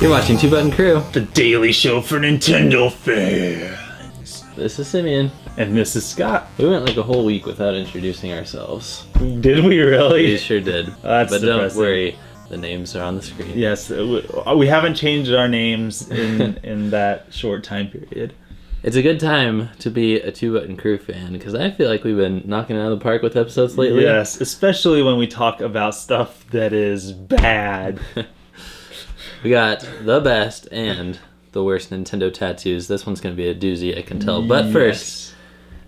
You're watching Two Button Crew, the daily show for Nintendo fans. This is Simeon. And this is Scott. We went like a whole week without introducing ourselves. Did we really? We sure did. That's but depressing. Don't worry, the names are on the screen. Yes, we haven't changed our names in that short time period. It's a good time to be a Two Button Crew fan because I feel like we've been knocking it out of the park with episodes lately. Yes, especially when we talk about stuff that is bad. We got the best and the worst Nintendo tattoos. This one's going to be a doozy, I can tell. But first,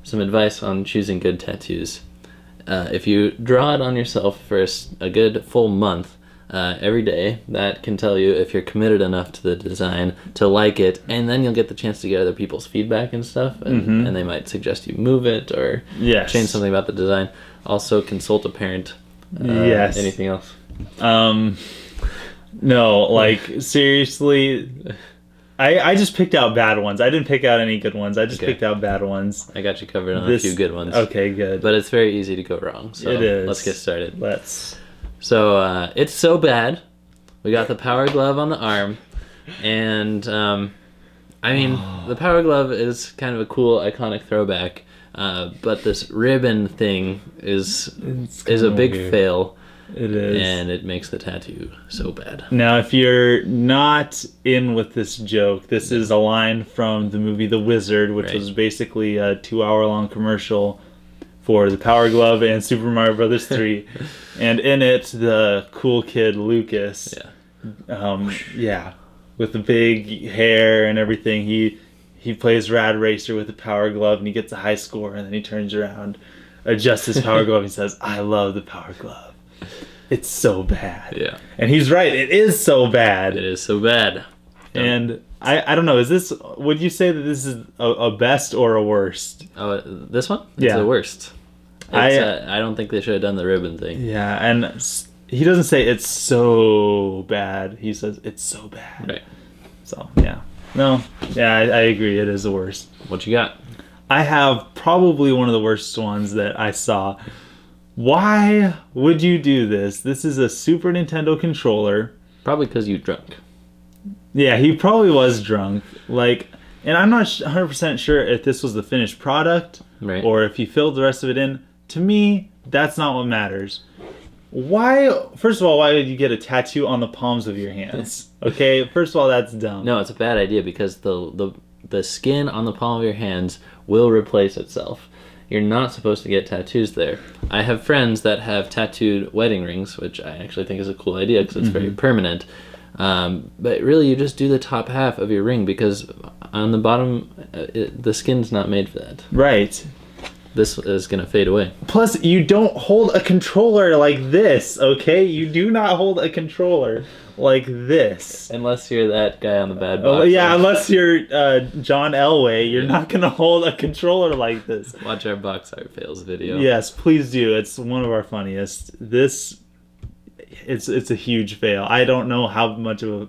some advice on choosing good tattoos. If you draw it on yourself for a good full month every day, that can tell you if you're committed enough to the design to like it, and then you'll get the chance to get other people's feedback and stuff, and they might suggest you move it or change something about the design. Also, consult a parent. Anything else? No, like, seriously, I just picked out bad ones. I didn't pick out any good ones. I just picked out bad ones. I got you covered on a few good ones. Okay, good. But it's very easy to go wrong, so it is. Let's get started. So, it's so bad. We got the Power Glove on the arm, and, the Power Glove is kind of a cool, iconic throwback, but this ribbon thing is a big fail. It is. And it makes the tattoo so bad. Now, if you're not in with this joke, this is a line from the movie The Wizard, which was basically a 2-hour-long commercial for the Power Glove and Super Mario Bros. 3. And in it, the cool kid Lucas, with the big hair and everything, he plays Rad Racer with the Power Glove, and he gets a high score, and then he turns around, adjusts his Power Glove, and says, "I love the Power Glove. It's so bad." Yeah. And he's right. It is so bad. It is so bad. And I don't know. Would you say that this is a best or a worst? Oh, this one? It's the worst. I don't think they should have done the ribbon thing. Yeah, and he doesn't say it's so bad. He says it's so bad. Right. So, yeah. No, yeah, I agree. It is the worst. What you got? I have probably one of the worst ones that I saw. Why would you do this? This is a Super Nintendo controller. Probably because you drunk. Yeah, he probably was drunk. And I'm not 100% sure if this was the finished product or if he filled the rest of it in. To me, that's not what matters. First of all, why would you get a tattoo on the palms of your hands? Okay, first of all, that's dumb. No, it's a bad idea because the skin on the palm of your hands will replace itself. You're not supposed to get tattoos there. I have friends that have tattooed wedding rings, which I actually think is a cool idea because it's very permanent. But really, you just do the top half of your ring because on the bottom, the skin's not made for that. Right. This is going to fade away. Plus, you don't hold a controller like this, okay? You do not hold a controller like this. Unless you're that guy on the bad box. Unless you're John Elway, you're not going to hold a controller like this. Watch our box art fails video. Yes, please do. It's one of our funniest. It's a huge fail. I don't know how much of a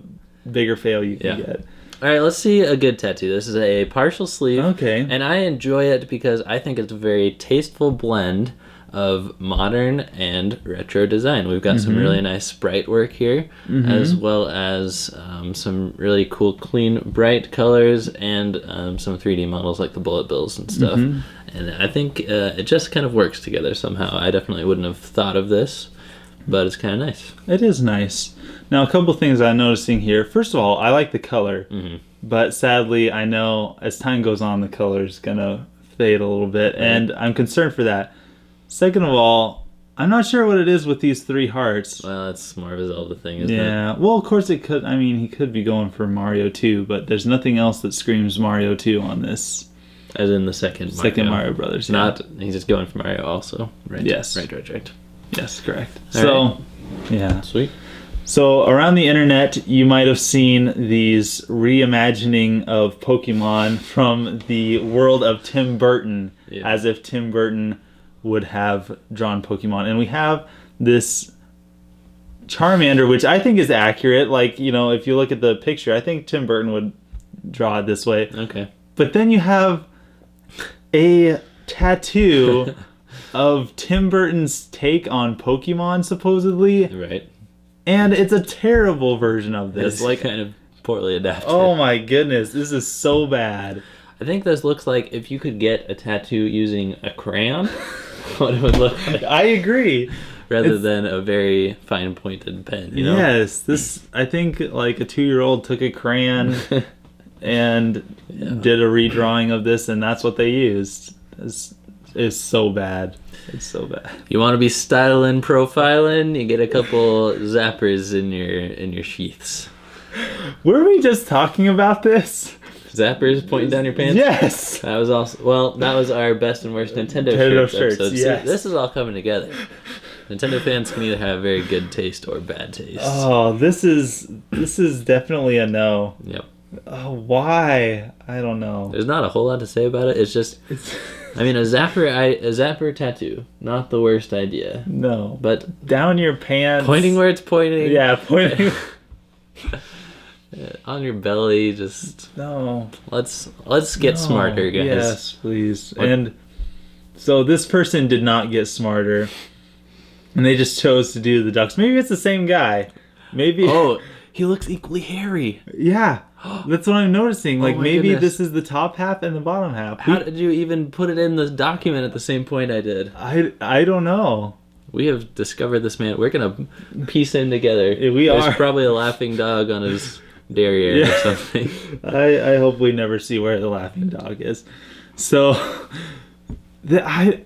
bigger fail you can get. All right, let's see a good tattoo. This is a partial sleeve. Okay. And I enjoy it because I think it's a very tasteful blend of modern and retro design. We've got some really nice sprite work here, as well as some really cool, clean, bright colors and some 3D models like the bullet bills and stuff. And I think it just kind of works together somehow. I definitely wouldn't have thought of this, but it's kind of nice. It is nice. Now, a couple things I'm noticing here. First of all, I like the color, but sadly, I know as time goes on, the color's going to fade a little bit, and I'm concerned for that. Second of all, I'm not sure what it is with these 3 hearts. Well, it's more of a Zelda thing, isn't it? Yeah, well, of course it could. I mean, he could be going for Mario 2, but there's nothing else that screams Mario 2 on this. As in the second Mario Brothers. He's just going for Mario also. Right. Yes. Right. Yes, correct. All right. Yeah. Sweet. So around the internet, you might have seen these reimagining of Pokemon from the world of Tim Burton, as if Tim Burton would have drawn Pokemon. And we have this Charmander, which I think is accurate. If you look at the picture, I think Tim Burton would draw it this way. Okay. But then you have a tattoo of Tim Burton's take on Pokemon, supposedly. Right. And it's a terrible version of this. It's kind of poorly adapted. Oh my goodness, this is so bad. I think this looks like if you could get a tattoo using a crayon, what it would look like. I agree. Rather than a very fine pointed pen, you know? Yes, this, I think like a 2-year-old took a crayon and did a redrawing of this, and that's what they used. It's so bad. It's so bad. You want to be styling, profiling, you get a couple zappers in your sheaths. Were we just talking about this? Zappers pointing down your pants? Yes. That was also, well, that was our best and worst Nintendo shirts episode. Yes. See, this is all coming together. Nintendo fans can either have very good taste or bad taste. Oh, this is definitely a no. Yep. Oh, why? I don't know. There's not a whole lot to say about it. It's just, I mean, a zapper tattoo, not the worst idea. No. But down your pants. Pointing where it's pointing. Yeah, pointing. On your belly, just no. Let's get smarter, guys. Yes, please. And so this person did not get smarter, and they just chose to do the ducks. Maybe it's the same guy. Maybe. Oh, he looks equally hairy. Yeah, that's what I'm noticing. Like maybe goodness. this is the top half and the bottom half. How did you even put it in the document at the same point I did? I don't know. We have discovered this man. We're gonna piece him together. There's probably a laughing dog on his derriere or something. I hope we never see where the laughing dog is. So, I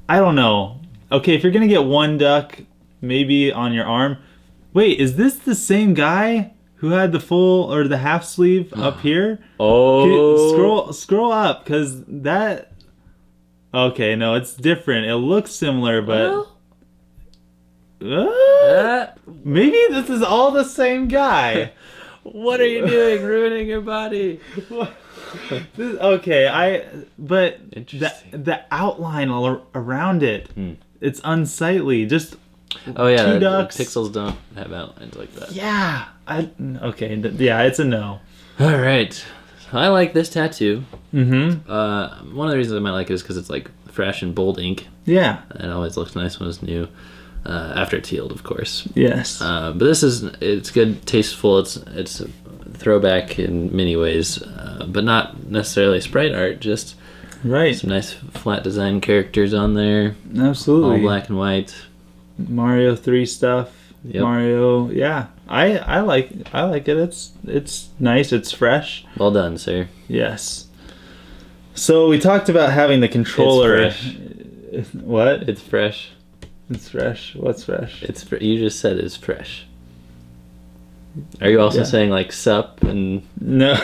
don't know. Okay, if you're gonna get one duck, maybe on your arm. Wait, is this the same guy who had the full or the half sleeve up here? Oh, scroll up, cause that. Okay, no, it's different. It looks similar, but. Maybe this is all the same guy. What are you doing? Ruining your body. Okay, but Interesting. the outline all around it, it's unsightly. Just two ducks. Pixels don't have outlines like that. Yeah. It's a no. All right. I like this tattoo. Mm-hmm. One of the reasons I might like it is because it's like fresh and bold ink. Yeah. It always looks nice when it's new. After it's healed, of course. Yes. But it's good, tasteful. It's a throwback in many ways, but not necessarily sprite art. Just some nice flat design characters on there. Absolutely. All black and white. Mario 3 stuff. Yep. Mario. Yeah. I like it. It's nice. It's fresh. Well done, sir. Yes. So we talked about having the controller. It's fresh. What? It's fresh. It's fresh. What's fresh? You just said it's fresh. Are you also saying like sup and no?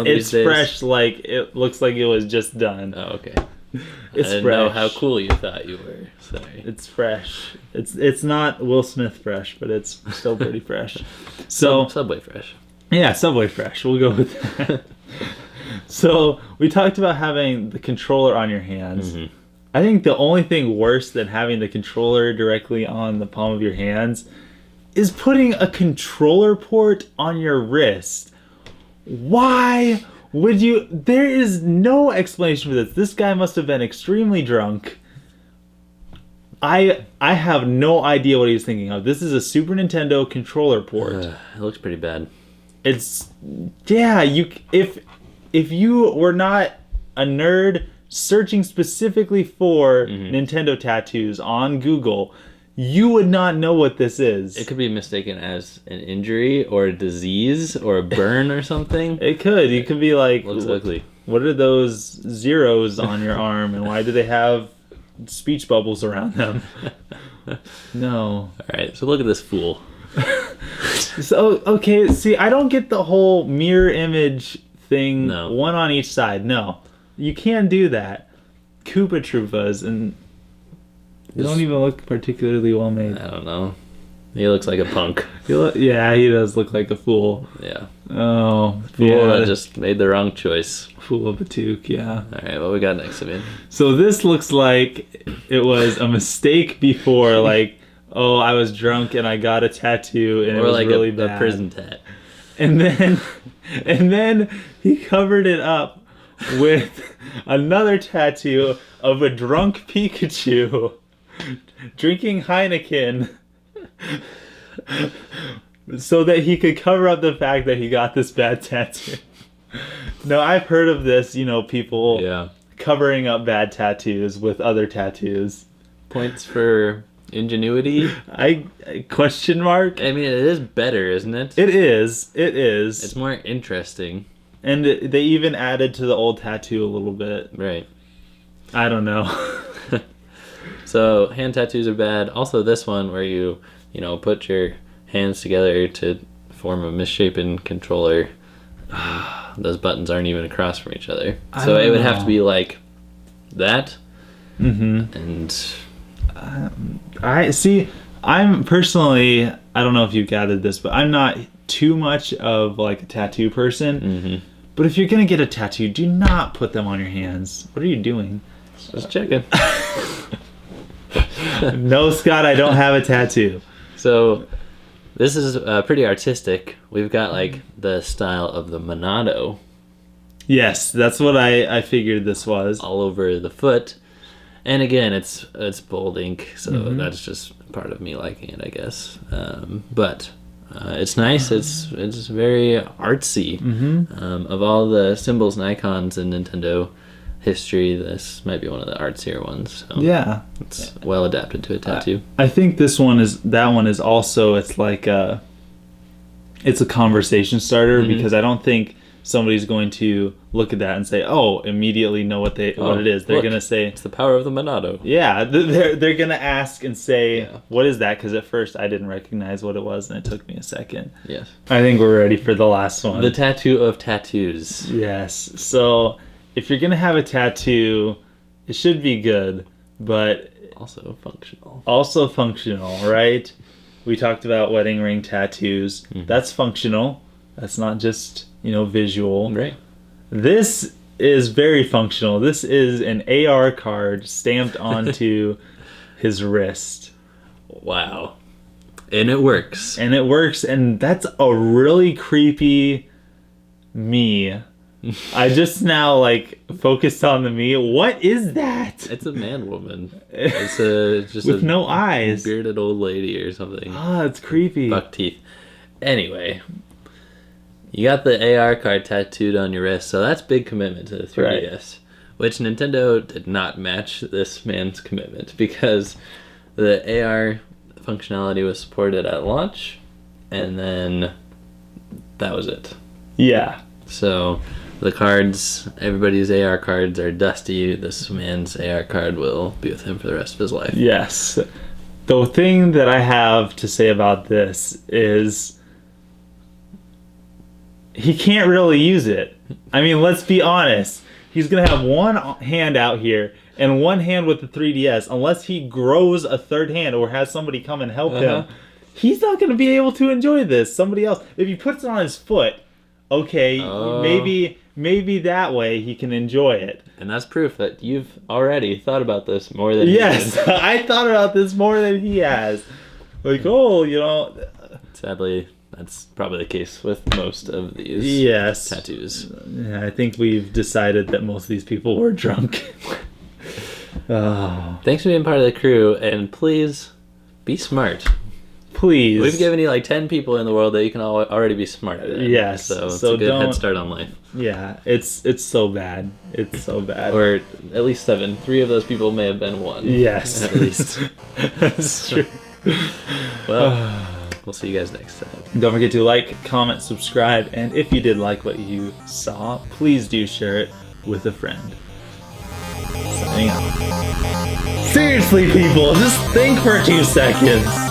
It's days? fresh. Like it looks like it was just done. Oh, okay. It's I didn't fresh. know how cool you thought you were. Sorry. It's fresh. It's not Will Smith fresh, but it's still pretty fresh. So Subway fresh. Yeah, Subway fresh. We'll go with that. So we talked about having the controller on your hands. Mm-hmm. I think the only thing worse than having the controller directly on the palm of your hands is putting a controller port on your wrist. Why would you? There is no explanation for this. This guy must have been extremely drunk. I have no idea what he was thinking of. This is a Super Nintendo controller port. It looks pretty bad. If you were not a nerd searching specifically for Nintendo tattoos on Google, you would not know what this is. It could be mistaken as an injury or a disease or a burn or something. It could. You could be like, looks ugly. What are those zeros on your arm, and why do they have speech bubbles around them? No. All right, so look at this fool. So, okay, see, I don't get the whole mirror image thing, No. one on each side. No. You can't do that. Koopa Troopas, and they don't even look particularly well made. I don't know. He looks like a punk. Yeah, he does look like a fool. Yeah. Oh, Fool yeah. that just made the wrong choice. Fool of a toque, yeah. All right, what we got next, Simeon? So this looks like it was a mistake before, like, oh, I was drunk and I got a tattoo and it was like really a bad. prison tat. And then he covered it up with another tattoo of a drunk Pikachu drinking Heineken so that he could cover up the fact that he got this bad tattoo. No, I've heard of this, people covering up bad tattoos with other tattoos. Points for ingenuity? Question mark? I mean, it is better, isn't it? It is. It's more interesting. And they even added to the old tattoo a little bit. Right. I don't know. So, hand tattoos are bad. Also, this one where you put your hands together to form a misshapen controller. Those buttons aren't even across from each other. So it would have to be like that. Mm-hmm. And I'm personally, I don't know if you gathered this, but I'm not too much of like a tattoo person. Mm-hmm. But if you're going to get a tattoo, do not put them on your hands. What are you doing? Just checking. No, Scott, I don't have a tattoo. So this is pretty artistic. We've got like the style of the monado. Yes, that's what I figured this was. All over the foot. And again, it's bold ink, so that's just part of me liking it, I guess. But it's nice. It's very artsy. Mm-hmm. Of all the symbols and icons in Nintendo history, this might be one of the artsier ones. So yeah, it's well adapted to a tattoo. I think that one is also, it's like it's a conversation starter, because I don't think somebody's going to look at that and say, "Oh, immediately know what it is." They're gonna say, "It's the power of the monado." Yeah, they're gonna ask and say, "What is that?" Because at first I didn't recognize what it was, and it took me a second. Yes. I think we're ready for the last one. The tattoo of tattoos. Yes. So if you're gonna have a tattoo, it should be good, but also functional. Also functional, right? We talked about wedding ring tattoos. Mm-hmm. That's functional. That's not just visual. Right. This is very functional. This is an AR card stamped onto his wrist. Wow. And it works. And that's a really creepy me. I just now focused on the me. What is that? It's a man woman. It's just with no eyes. Bearded old lady or something. It's creepy. Buck teeth. Anyway. You got the AR card tattooed on your wrist, so that's big commitment to the 3DS. Right. Which Nintendo did not match this man's commitment, because the AR functionality was supported at launch, and then that was it. Yeah. So the cards, everybody's AR cards are dusty. This man's AR card will be with him for the rest of his life. Yes. The thing that I have to say about this is he can't really use it. I mean, let's be honest. He's going to have one hand out here and one hand with the 3DS. Unless he grows a third hand or has somebody come and help him, he's not going to be able to enjoy this. Somebody else. If he puts it on his foot, okay, maybe that way he can enjoy it. And that's proof that you've already thought about this more than he did. I thought about this more than he has. Sadly, that's probably the case with most of these tattoos. Yeah, I think we've decided that most of these people were drunk. Thanks for being part of the crew, and please be smart. Please. We've given you 10 people in the world that you can already be smart at. Yes. So it's a good head start on life. Yeah, it's so bad. It's so bad. Or at least 7. 3 of those people may have been 1. Yes. At least. That's true. Well, we'll see you guys next time. Don't forget to like, comment, subscribe, and if you did like what you saw, please do share it with a friend. Signing out. Seriously, people, just think for 2 seconds.